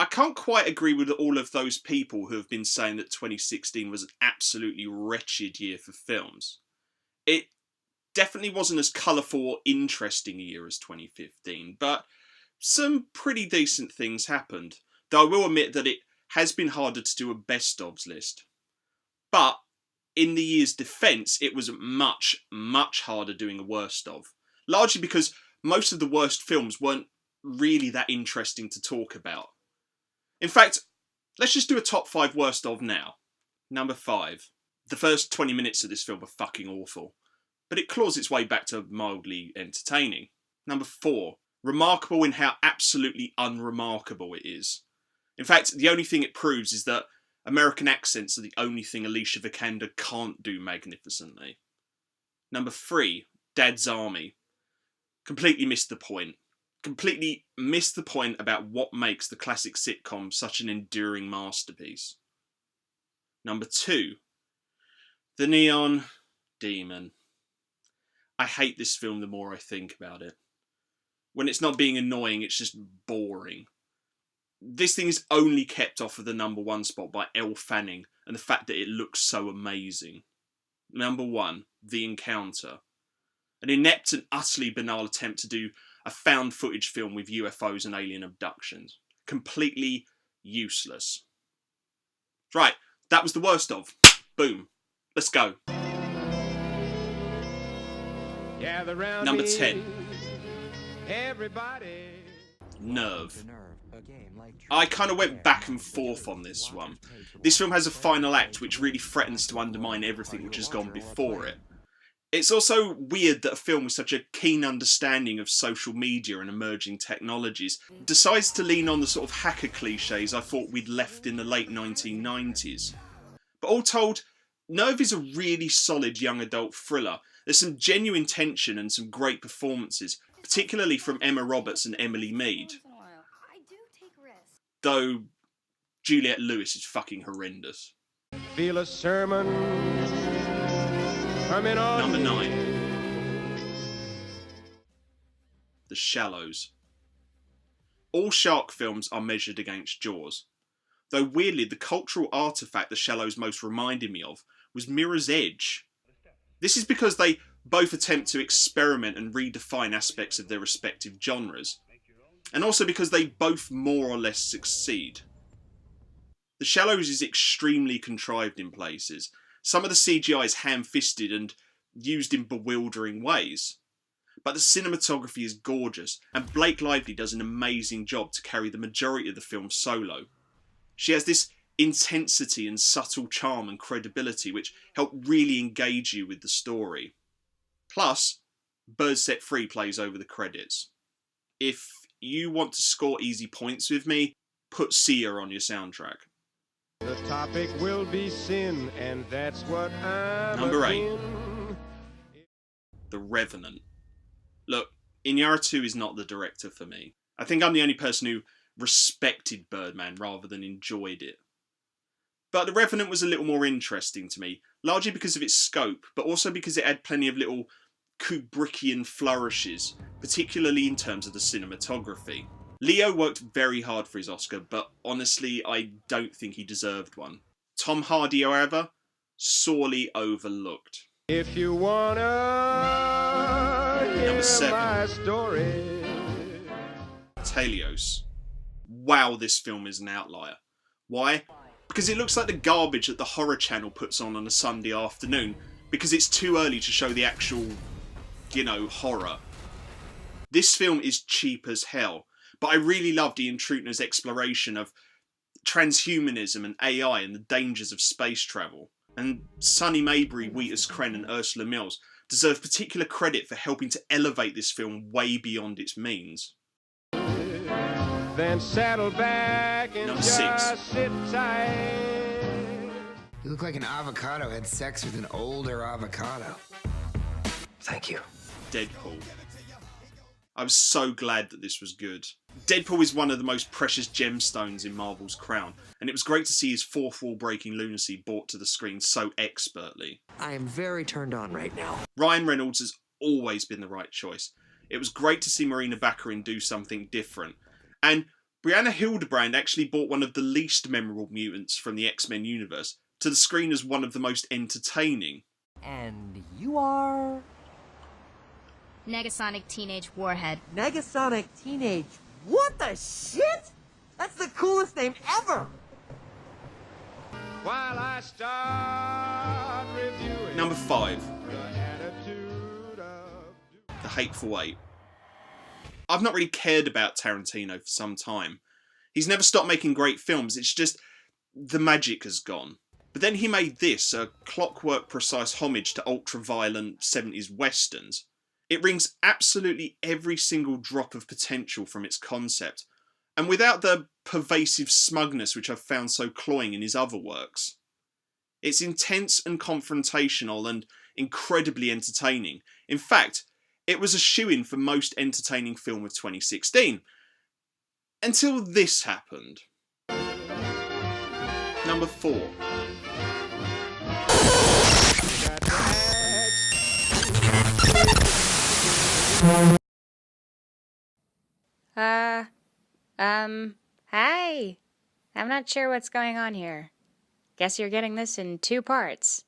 I can't quite agree with all of those people who have been saying that 2016 was an absolutely wretched year for films. It definitely wasn't as colourful or interesting a year as 2015, but some pretty decent things happened. Though I will admit that it has been harder to do a best ofs list. But in the year's defence, it was much, much harder doing a worst of. Largely because most of the worst films weren't really that interesting to talk about. In fact, let's just do a top 5 worst of now. Number 5. The first 20 minutes of this film are fucking awful, but it claws its way back to mildly entertaining. Number 4. Remarkable in how absolutely unremarkable it is. In fact, the only thing it proves is that American accents are the only thing Alicia Vikander can't do magnificently. Number 3. Dad's Army. Completely missed the point. Completely missed the point about what makes the classic sitcom such an enduring masterpiece. Number 2. The Neon Demon. I hate this film the more I think about it. When it's not being annoying, it's just boring. This thing is only kept off of the number 1 spot by Elle Fanning and the fact that it looks so amazing. Number 1. The Encounter. An inept and utterly banal attempt to do a found footage film with UFOs and alien abductions. Completely useless. Right, that was the worst of. Boom. Let's go. Number 10. Everybody. Nerve. I kind of went back and forth on this one. This film has a final act which really threatens to undermine everything which has gone before it. It's also weird that a film with such a keen understanding of social media and emerging technologies decides to lean on the sort of hacker cliches I thought we'd left in the late 1990s. But all told, Nerve is a really solid young adult thriller. There's some genuine tension and some great performances, particularly from Emma Roberts and Emily Mead. Though Juliette Lewis is fucking horrendous. Feel a sermon coming on. Number 9. The Shallows. All shark films are measured against Jaws. Though weirdly, the cultural artefact The Shallows most reminded me of was Mirror's Edge. This is because they both attempt to experiment and redefine aspects of their respective genres. And also because they both more or less succeed. The Shallows is extremely contrived in places. Some of the CGI is ham-fisted and used in bewildering ways. But the cinematography is gorgeous, and Blake Lively does an amazing job to carry the majority of the film solo. She has this intensity and subtle charm and credibility which help really engage you with the story. Plus, Birds Set Free plays over the credits. If you want to score easy points with me, put Sia on your soundtrack. The topic will be sin, and that's what I'm Number 8. in. The Revenant. Look, Iñárritu is not the director for me. I think I'm the only person who respected Birdman rather than enjoyed it. But The Revenant was a little more interesting to me, largely because of its scope, but also because it had plenty of little Kubrickian flourishes, particularly in terms of the cinematography. Leo worked very hard for his Oscar, but honestly, I don't think he deserved one. Tom Hardy, however, sorely overlooked. If you wanna hear Number 7. my story. Telios. Wow, this film is an outlier. Why? Because it looks like the garbage that the Horror Channel puts on a Sunday afternoon, because it's too early to show the actual, horror. This film is cheap as hell, but I really loved Ian Trutner's exploration of transhumanism and AI and the dangers of space travel. And Sonny Maybury, Wheatus Kren and Ursula Mills deserve particular credit for helping to elevate this film way beyond its means. Then saddle back and Number just 6. sit tight. You look like an avocado had sex with an older avocado. Thank you. Deadpool. I was so glad that this was good. Deadpool is one of the most precious gemstones in Marvel's crown, and it was great to see his fourth wall breaking lunacy brought to the screen so expertly. I am very turned on right now. Ryan Reynolds has always been the right choice. It was great to see Marina Baccarin do something different. And Brianna Hildebrand actually brought one of the least memorable mutants from the X-Men universe to the screen as one of the most entertaining. And you are... Negasonic Teenage Warhead. Negasonic Teenage... What the shit? That's the coolest name ever! While I start reviewing Number 5. the attitude of... The Hateful Eight. I've not really cared about Tarantino for some time. He's never stopped making great films, it's just the magic has gone. But then he made this, a clockwork precise homage to ultra-violent 70s westerns. It brings absolutely every single drop of potential from its concept, and without the pervasive smugness which I've found so cloying in his other works. It's intense and confrontational and incredibly entertaining. In fact, it was a shoo-in for most entertaining film of 2016. Until this happened. Number 4. Hi. I'm not sure what's going on here. Guess you're getting this in 2 parts.